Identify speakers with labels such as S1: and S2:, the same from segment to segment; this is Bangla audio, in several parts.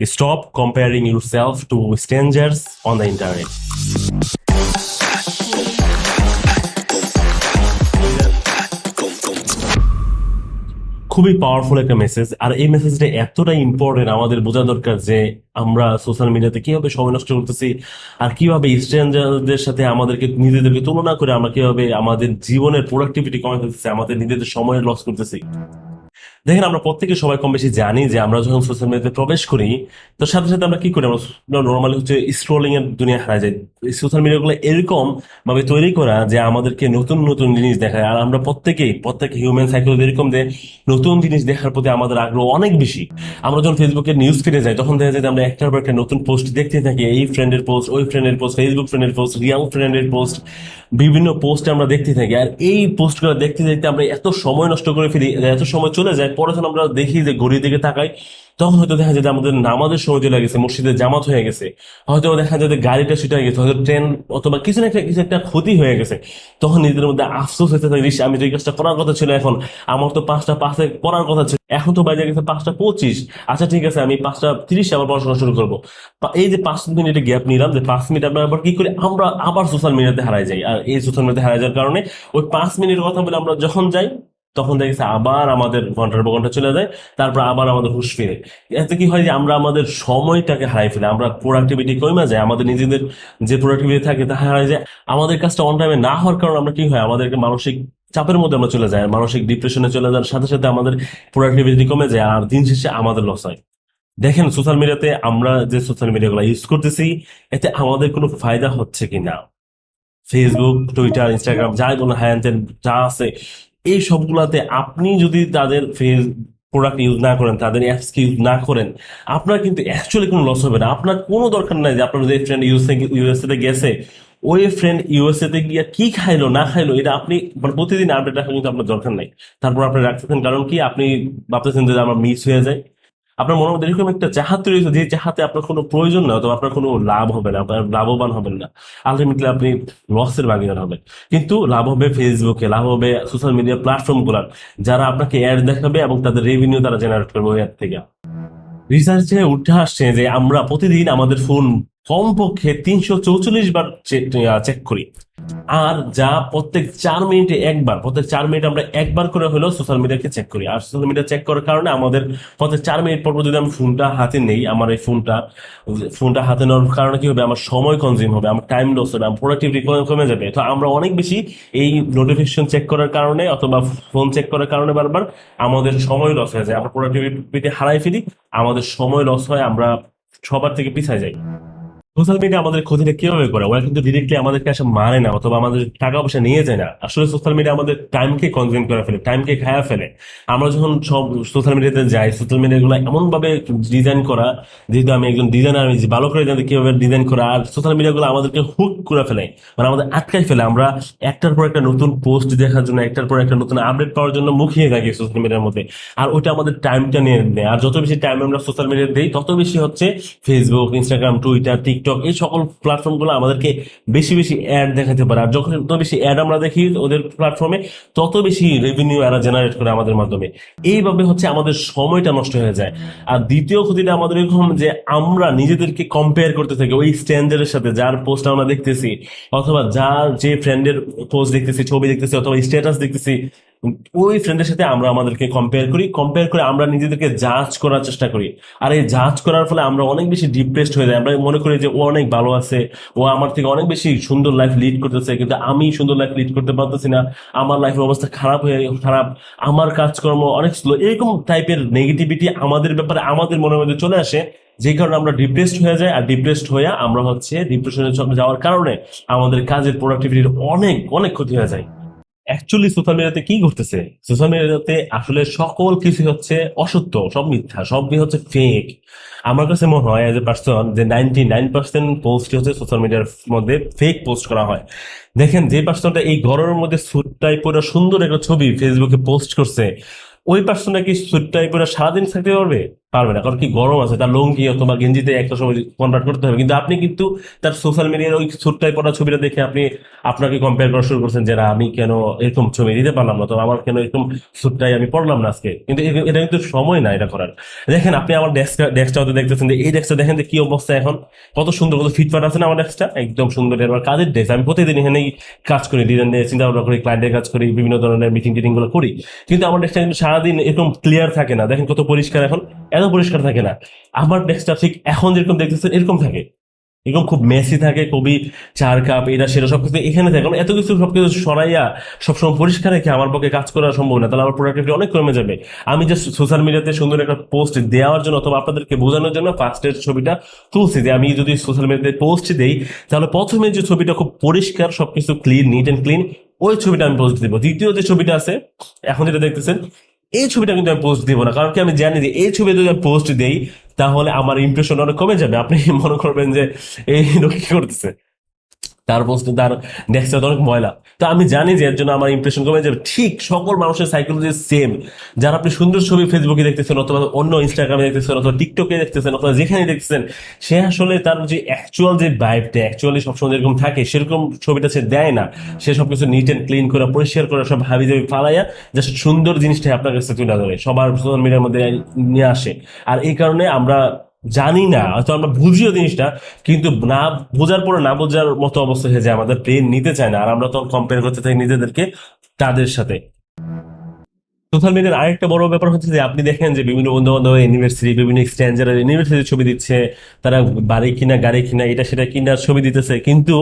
S1: Stop comparing yourself to strangers on the internet. খুবই পাওয়ারফুল একটা মেসেজ, আর এই মেসেজটা এতটাই ইম্পর্টেন্ট, আমাদের বোঝা দরকার যে আমরা সোশ্যাল মিডিয়াতে কিভাবে সময় নষ্ট করতেছি আর কিভাবে স্ট্রেঞ্জারদের সাথে আমাদেরকে নিজেদেরকে তুলনা করে আমরা কিভাবে আমাদের জীবনের প্রোডাক্টিভিটি কমে ফেলতেছি, আমাদের নিজেদের সময় লস করতেছি। দেখেন, আমরা প্রত্যেকে সবাই কম বেশি জানি যে আমরা যখন সোশ্যাল মিডিয়াতে প্রবেশ করি, তো সাথে সাথে আমরা কি করি, আমরা নর্মালি হচ্ছে স্ক্রলিং এর দুনিয়া হারা যায়। সোশ্যাল মিডিয়া গুলো এরকম ভাবে তৈরি করা যে আমাদেরকে নতুন নতুন জিনিস দেখায়, আর আমরা প্রত্যেক হিউম্যান সাইকোলজি এরকম যে নতুন জিনিস দেখার প্রতি আমাদের আগ্রহ অনেক বেশি। আমরা যখন ফেসবুকে নিউজ ফিরে যাই, তখন দেখা যায় যে আমরা একটার পর একটা নতুন পোস্ট দেখতে থাকি, এই ফ্রেন্ডের পোস্ট, ওই ফ্রেন্ডের পোস্ট, ফেসবুক ফ্রেন্ডের পোস্ট, রিয়াল ফ্রেন্ডের পোস্ট, বিভিন্ন পোস্ট আমরা দেখতে থাকি। আর এই পোস্টগুলো দেখতে দেখতে আমরা এত সময় নষ্ট করে ফেলি, এত সময় চলে যায়, পরে যখন আমরা দেখি যে ঘড়ির দিকে তাকাই, তখন হয়তো দেখা যায় যে আমাদের নামাজের সময় চলে গেছে, মসজিদের জামাত হয়ে গেছে, হয়তো দেখা যায় যে গাড়িটা ছুটে গেছে, হয়তো ট্রেন অথবা কিছু একটা ক্ষতি হয়ে গেছে। তখন নিজেদের মধ্যে আফসোস হতে থাকে, ইস, আমি যে কাজটা করার কথা ছিল, এখন আমার তো 5টা 5-এ পড়ার কথা ছিল, এখন তো বাজে গেছে 5টা 25। আচ্ছা ঠিক আছে, আমি 5টা 30 আবার পড়াশোনা শুরু করবো। এই যে 5 মিনিটে গ্যাপ নিলাম, যে 5 মিনিট আমরা আবার কি করি, আমরা আবার সোশ্যাল মিডিয়াতে হারাই যাই। আর এই সোশ্যাল মিডিয়াতে হারাই যাওয়ার কারণে ওই 5 মিনিটের কথা বলে আমরা যখন যাই, তখন দেখছি আবার আমাদের ঘন্টার পর ঘন্টা চলে যায়, তারপর আবার আমাদের হুঁশ ফিরে। এতে কি হয় যে আমরা আমাদের সময়টাকে হারাই ফেলি, আমরা প্রোডাক্টিভিটি কমে যায়, আমাদের নিজেদের যে প্রোডাক্টিভিটি থাকে তা হারাই যায়। আমাদের কাজটা অন টাইমে না হওয়ার কারণে আমরা কি হয়, আমাদেরকে মানসিক চাপের মধ্যে আমরা চলে যাই, মানসিক ডিপ্রেশনে চলে যাওয়ার সাথে সাথে আমাদের প্রোডাক্টিভিটি কমে যায়, আর দিন শেষে আমাদের লস হয়। দেখেন, সোশ্যাল মিডিয়াতে আমরা যে সোশ্যাল মিডিয়াগুলো ইউজ করতেছি, এতে আমাদের কোনো ফায়দা হচ্ছে কিনা, ফেসবুক, টুইটার, ইনস্টাগ্রাম, যাই বলেন, হ্যান ত্যান যা আছে, এই সবগুলাতে আপনি যদি তাদের প্রোডাক্ট ইউজ না করেন, তাদের অ্যাপস ইউজ না করেন, আপনার কিন্তু অ্যাকচুয়ালি কোনো লস হবে না। আপনার কোনো দরকার নাই যে আপনার যে ফ্রেন্ড ইউএসএ তে গেছে, ওই ফ্রেন্ড ইউএসএ তে গিয়ে কি খাইলো না খাইলো, এটা আপনি মানে প্রতিদিন আপডেট রাখা কিন্তু আপনার দরকার নাই। তারপর আপনি রাখতেছেন কারণ কি, আপনি ভাবতেছেন যে আমার মিস হয়ে যায়। আপনার মনের মধ্যে এরকম একটা চাহাত তৈরি হয়েছে, যে চাহাতে আপনার কোনো প্রয়োজন না, অথবা আপনার কোনো লাভ হবে না, আপনার লাভবান হবেন না, আলটিমেটলি আপনি লসের ভাগিদার হবেন। কিন্তু লাভ হবে ফেসবুকে, লাভ হবে সোশ্যাল মিডিয়া প্ল্যাটফর্ম গুলার, যারা আপনাকে অ্যাড দেখাবে এবং তাদের রেভিনিউ তারা জেনারেট করবে ওই অ্যাড থেকে। রিসার্চে উঠে আসছে যে আমরা প্রতিদিন আমাদের ফোন কমপক্ষে 344 বার চেক করি, আর যা প্রত্যেক 4 মিনিটে আমরা একবার করে হলেও সোশ্যাল মিডিয়াকে চেক করি। আর সোশ্যাল মিডিয়া চেক করার কারণে আমাদের প্রত্যেক 4 মিনিট পর পর যদি আমি ফোনটা হাতে নেই, আমার এই ফোনটা হাতে নেওয়ার কারণে কি হবে, আমার সময় কনজিউম হবে, আমার টাইম লস হবে, আমার প্রোডাক্টিভিটি কমে যাবে। তো আমরা অনেক বেশি এই নোটিফিকেশন চেক করার কারণে অথবা ফোন চেক করার কারণে বারবার আমাদের সময় লস হয়ে যায়, আমরা প্রোডাক্টিভিটি হারাই ফেলি, আমাদের সময় লস হয়, আমরা সবার থেকে পিছিয়ে যাই। সোশ্যাল মিডিয়া আমাদের ক্ষতিটা কিভাবে করে, ওরা কিন্তু ডিরেক্টলি আমাদেরকে এসে মারে না, অথবা আমাদের টাকা পয়সা নিয়ে যায় না। আসলে সোশ্যাল মিডিয়া আমাদের টাইমকে কনজিউম করে ফেলে, টাইমকে খায়া ফেলে। আমরা যখন সব সোশ্যাল মিডিয়াতে যাই, সোশ্যাল মিডিয়া গুলো এমন ভাবে ডিজাইন করা, যেহেতু আমি একজন ডিজাইনার, আমি ভালো করে জানি কিভাবে ডিজাইন করা, আর সোশ্যাল মিডিয়া গুলো আমাদেরকে হুক করে ফেলে, মানে আমাদের আটকাই ফেলে। আমরা একটার পর একটা নতুন পোস্ট দেখার জন্য, একটার পর একটা নতুন আপডেট পাওয়ার জন্য মুখিয়ে থাকি সোশ্যাল মিডিয়ার মধ্যে, আর ওইটা আমাদের টাইমটা নিয়ে নেয়। আর যত বেশি টাইম আমরা সোশ্যাল মিডিয়া দিই, তত বেশি হচ্ছে ফেসবুক, ইনস্টাগ্রাম, টুইটার, টিকটক, এই সকল প্ল্যাটফর্ম গুলো আমাদেরকে বেশি বেশি অ্যাড দেখাতে পারে। আর যখন যত বেশি অ্যাড আমরা দেখি ওদের প্ল্যাটফর্মে, তত বেশি রেভিনিউ এরা জেনারেট করে আমাদের মাধ্যমে। এইভাবে হচ্ছে আমাদের সময়টা নষ্ট হয়ে যায়। আর দ্বিতীয় ক্ষতিটা আমাদের এরকম যে আমরা নিজেদেরকে কম্পেয়ার করতে থাকি ওই স্ট্রেঞ্জারের সাথে, যার পোস্ট আমরা দেখতেছি, অথবা যার যে ফ্রেন্ডের পোস্ট দেখতেছি, ছবি দেখতেছি, অথবা স্ট্যাটাস দেখতেছি, ওই ফ্রেন্ডের সাথে আমরা আমাদেরকে কম্পেয়ার করে আমরা নিজেদেরকে জাজ করার চেষ্টা করি। আর এই জাজ করার ফলে আমরা অনেক বেশি ডিপ্রেসড হয়ে যাই। আমরা মনে করি যে ও অনেক ভালো আছে, ও আমার থেকে অনেক বেশি সুন্দর লাইফ লিড করতেছে, কিন্তু আমি সুন্দর লাইফ লিড করতে পারতেছি না, আমার লাইফের অবস্থা খারাপ, আমার কাজকর্ম অনেক স্লো, এরকম টাইপের নেগেটিভিটি আমাদের ব্যাপারে আমাদের মনের মধ্যে চলে আসে, যে কারণে আমরা ডিপ্রেসড হয়ে যাই। আর ডিপ্রেসড হয়ে আমরা হচ্ছে ডিপ্রেশনে যাওয়ার কারণে আমাদের কাজের প্রোডাক্টিভিটির অনেক অনেক ক্ষতি হয়ে যায়। অ্যাকচুয়ালি সোশ্যাল মিডিয়াতে কি করতেছে, সোশ্যাল মিডিয়াতে আসলে সকল কিছু হচ্ছে অসত্য, সব মিথ্যা, সব হচ্ছে ফেক। আমার কাছে মনে হয় এজ এ পার্সন যে 99% পোস্ট হচ্ছে সোশ্যাল মিডিয়ার মধ্যে ফেক পোস্ট করা হয়। দেখেন, যে পার্সনটা এই গরমের মধ্যে স্যুটটাই পরে সুন্দর একটা ছবি ফেসবুকে পোস্ট করছে, ওই পার্সনটা কি স্যুটটাই পরে সারাদিন থাকতে পারবে? পারবে না, কারণ কি গরম আছে, তার লুঙ্গি অথবা গেঞ্জিতে একটা সময় কনভার্ট করতে হবে। কিন্তু আপনি কিন্তু তার সোশ্যাল মিডিয়ার ওই সুটটাই পড়া ছবিটা দেখে আপনি আপনাকে কম্পেয়ার করা শুরু করছেন যে না, আমি কেন এরকম ছবি দিতে পারলাম না, তো আমার কেন এরকম সুটটাই আমি পড়লাম না আজকে। কিন্তু এটা কিন্তু সময় না এটা করার। দেখেন আপনি আমার ডেস্কটা হয়তো দেখতেছেন যে এই ডেস্কটা দেখেন যে কি অবস্থা এখন, কত সুন্দর, কত ফিটফাট আছে না আমার ডেস্কটা, একদম সুন্দর। এবার কাজের ডেস্ক, আমি প্রতিদিন এখানেই কাজ করি, ডিজাইন নিয়ে চিন্তা ভাবনা করি, ক্লায়েন্টের কাজ করি, বিভিন্ন ধরনের মিটিং টিটিং গুলো করি। কিন্তু আমার ডেস্কটা কিন্তু সারাদিন এরকম ক্লিয়ার থাকে না। দেখেন কত পরিষ্কার এখন, এত পরিষ্কার থাকে না। আমার ডেস্কটা ঠিক এখন যেরকম দেখতেছেন এরকম থাকে, এরকম খুব মেসি থাকে, খুবই চার কাপ এটা সেটা সবকিছু এখানে থাকে। কারণ এত কিছু সবকিছু সরাইয়া সবসময় পরিষ্কার রেখে আমার পক্ষে কাজ করা সম্ভব না, তাহলে আমার প্রোডাক্টিভিটি অনেক কমে যাবে। আমি জাস্ট সোশ্যাল মিডিয়াতে সুন্দর একটা পোস্ট দেওয়ার জন্য অথবা আপনাদেরকে বোঝানোর জন্য ফার্স্টের ছবিটা তুলছি যে আমি যদি সোশ্যাল মিডিয়াতে পোস্ট দেই, তাহলে প্রথমে যে ছবিটা খুব পরিষ্কার, সবকিছু ক্লিন, নিট এন্ড ক্লিন, ওই ছবিটা আমি পোস্ট দিব। দ্বিতীয় যে ছবিটা আছে এখন যেটা দেখতেছেন, এই ছবিটা কিন্তু আমি পোস্ট দিব না, কারণ কি আমি জানি যে এই ছবি যদি আমি পোস্ট দেই তাহলে আমার ইমপ্রেশন অনেক কমে যাবে। আপনি মনে করবেন যে এই লোক কি করতেছে, তার পোস্টে তার ডেস্কটা অনেক ময়লা। তো আমি জানি যে এর জন্য আমার ইমপ্রেশন কমে যাবে। ঠিক সকল মানুষের সাইকোলজি সেম। যারা আপনি সুন্দর ছবি ফেসবুকে দেখতেছেন অথবা অন্য ইনস্টাগ্রামে দেখতেছেন অথবা টিকটকে দেখতেছেন অথবা যেখানে দেখতেছেন, সে আসলে তার যে অ্যাকচুয়াল যে ভাইবটা অ্যাকচুয়ালি সবসময় যেরকম থাকে সেরকম ছবিটা সে দেয় না। সে সবকিছু নিট এন্ড ক্লিন করে পরিষ্কার করে সব হাবি জাবি ফালাইয়া জাস্ট সুন্দর জিনিসটাই আপনার কাছে তুলে ধরে, সবার সোশ্যাল মিডিয়ার মধ্যে নিয়ে আসে। আর এই কারণে আমরা জানি না, হয়তো আমরা বুঝিও জিনিসটা, কিন্তু না বোঝার পরে না বোঝার মতো অবস্থা হয়ে যায়, আমাদের ব্রেন নিতে চায় না, আর আমরা তখন কম্পেয়ার করতে থাকি নিজেদেরকে তাদের সাথে। সোশ্যাল মিডিয়ার আরেকটা বড় ব্যাপার হচ্ছে যে আপনি দেখেন যে বিভিন্ন বন্ধু বান্ধব ইউনিভার্সিটি, বিভিন্ন স্ট্রেঞ্জারের ইউনিভার্সিটির ছবি দিচ্ছে, তারা বাড়ি কিনা গাড়ি কিনা এটা সেটা কিনার ছবি দিতেছে, কিন্তু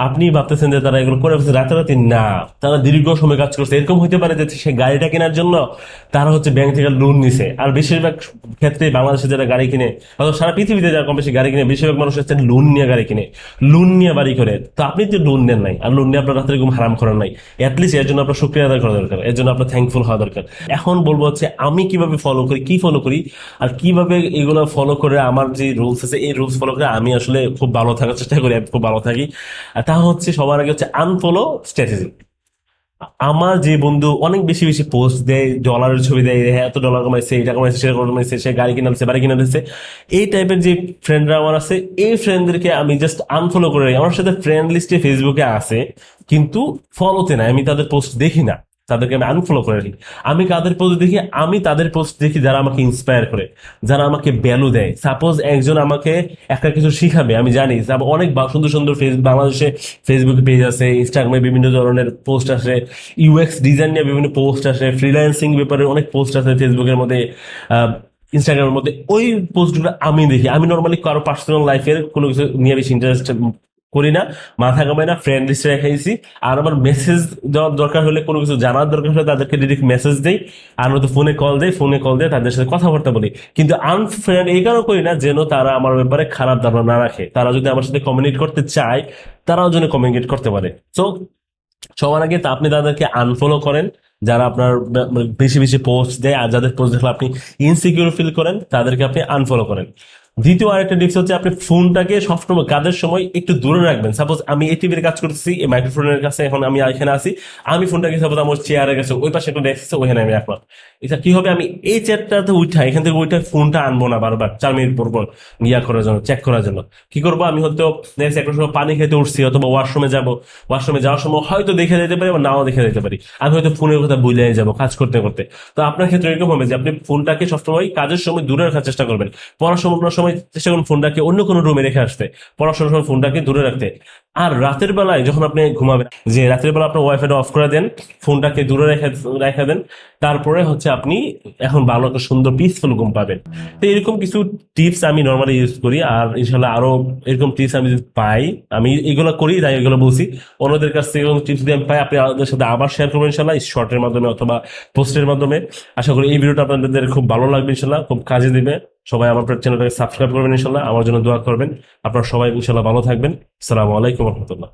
S1: আপনি ভাবতেছেন যে তারা এগুলো করে ফেলছে রাতারাতি। না, তারা দীর্ঘ সময় কাজ করছে। এরকম হতে পারে যে সে গাড়িটা কেনার জন্য তারা হচ্ছে ব্যাংক থেকে লোন নিছে। আর বেশিরভাগ ক্ষেত্রে বাংলাদেশে যারা গাড়ি কিনে অথবা সারা পৃথিবীতে যারা কম বেশি গাড়ি কিনে, বেশিরভাগ মানুষ হচ্ছে লোন নিয়ে গাড়ি কিনে, লোন নিয়ে বাড়ি করে। তো আপনি যে লোন নেন নাই আর লোন নিয়ে আপনার রাতের ঘুম হারাম করেন নাই, অ্যাটলিস্ট এর জন্য আপনার শুক্রিয়া আদায় করা দরকার, এর জন্য আপনার থ্যাঙ্কফুল হওয়া দরকার। এখন বলবো হচ্ছে আমি কিভাবে ফলো করি, কি ফলো করি, আর কিভাবে এগুলো ফলো করে আমার যে রুলস আছে এই রুলস ফলো করে আমি আসলে খুব ভালো থাকার চেষ্টা করি, আমি খুব ভালো থাকি। আর তা হচ্ছে সবার আগে হচ্ছে আনফলো স্ট্র্যাটেজি। আমার যে বন্ধু অনেক বেশি বেশি পোস্ট দেয়, ডলারের ছবি দেয়, হ্যাঁ এত ডলার কমাইছে, এটা কমাইছে, সেটা কমাইছে, সে গাড়ি কিনা দিচ্ছে, বাড়ি কিনা দিচ্ছে, এই টাইপের যে ফ্রেন্ডরা আমার আছে, এই ফ্রেন্ডদেরকে আমি জাস্ট আনফলো করে রাখি। আমার সাথে ফ্রেন্ড লিস্টে ফেসবুকে আছে কিন্তু ফলোতে নাই, আমি তাদের পোস্ট দেখি না, তাদেরকে আমি আনফলো করে রাখি। আমি কাদের পোস্ট দেখি, আমি তাদের পোস্ট দেখি যারা আমাকে ইন্সপায়ার করে, যারা আমাকে ভ্যালু দেয়। সাপোজ একজন আমাকে একটা কিছু শিখাবে, আমি জানি অনেক সুন্দর সুন্দর বাংলাদেশে ফেসবুক পেজ আছে, ইনস্টাগ্রামে বিভিন্ন ধরনের পোস্ট আসে, ইউএক্স ডিজাইন নিয়ে বিভিন্ন পোস্ট আসে, ফ্রিল্যান্সিং ব্যাপারে অনেক পোস্ট আছে ফেসবুকের মধ্যে, ইনস্টাগ্রামের মধ্যে। ওই পোস্টগুলো আমি দেখি। আমি নর্মালি কারো পার্সোনাল লাইফের কোনো কিছু নিয়ে বেশি ইন্টারেস্ট করি না, মাথা কামাই না, ফ্রেন্ড লিস্টে রেখেছি। আর আমার মেসেজ দেওয়ার দরকার হলে, কোনো কিছু জানার দরকার হলে তাদেরকে ডিরেক্ট মেসেজ দেই, আর নয়তো ফোনে কল দেয়, তাদের সাথে কথাবার্তা বলি। কিন্তু আনফ্রেন্ড এই কারণে করি না যেন তারা আমার ব্যাপারে খারাপ ধারণা না রাখে। তারা যদি আমার সাথে কমিউনিকেট করতে চায়, তারাও যেন কমিউনিকেট করতে পারে। সো সবার আগে তা আপনি তাদেরকে আনফলো করেন যারা আপনার বেশি বেশি পোস্ট দেয়, আর যাদের পোস্ট দেখলে আপনি ইনসিকিউর ফিল করেন তাদেরকে আপনি আনফলো করেন। দ্বিতীয় আরেকটা টিপস হচ্ছে আপনি ফোনটাকে সবসময় কাজের সময় একটু দূরে রাখবেন। সাপোজ আমি এই টিভির কাজ করতেছি, এই মাইক্রোফোনের কাছে, এখন আমি এখানে আছি, আমি ফোনটাকে সাপোজ আমার চেয়ারের কাছে ওই পাশে একটা ডেস্ক আছে, ওখানে আমি রাখলাম। এটা কি হবে, আমি এই চেয়ারটাতে উঠা, এখান থেকে ওইটা ফোনটা আনবো না বারবার 4 মিনিট পর পর করার জন্য, চেক করার জন্য। কি করবো, আমি হয়তো একটা সময় পানি খেতে উঠছি অথবা ওয়াশরুমে যাবো, ওয়াশরুমে যাওয়ার সময় হয়তো দেখে যেতে পারি বা নাও দেখে যেতে পারি, আমি হয়তো ফোনের কথা ভুলে যাবো কাজ করতে করতে। তো আপনার ক্ষেত্রে এরকম হবে যে আপনি ফোনটাকে সবসময় কাজের সময় দূরে রাখার চেষ্টা করবেন। পড়াশোনার সময় চেষ্টা করুন ফোনটাকে অন্য কোনো রুমে রেখে আসতে, পড়াশোনার সময় ফোনটাকে দূরে রাখতে। আর রাতের বেলায় যখন আপনি ঘুমাবেন, যে রাতের বেলা আপনার ওয়াইফাইটা অফ করে দেন, ফোনটাকে দূরে রেখে দেন, তারপরে হচ্ছে আপনি এখন ভালো একটা সুন্দর পিসফুল ঘুম পাবেন। তো এরকম কিছু টিপস আমি নর্মালি ইউজ করি, আর ইনশাল্লাহ আরো এরকম টিপস আমি যদি পাই, আমি এগুলো করি তাই এগুলো বলছি। অন্যদের কাছ থেকে টিপস যদি আমি পাই, আপনি আমাদের সাথে আবার শেয়ার করবেন ইনশাল্লাহ, শর্টের মাধ্যমে অথবা পোস্টের মাধ্যমে। আশা করি এই ভিডিওটা আপনাদের খুব ভালো লাগবে, ইনশাল্লাহ খুব কাজে দিবে। সবাই আমার চ্যানেলটাকে সাবস্ক্রাইব করবেন ইনশাল্লাহ, আমার জন্য দোয়া করবেন। আপনারা সবাই ইনশাল্লাহ ভালো থাকবেন। আসসালামু আলাইকুম রহমতুল্লাহ।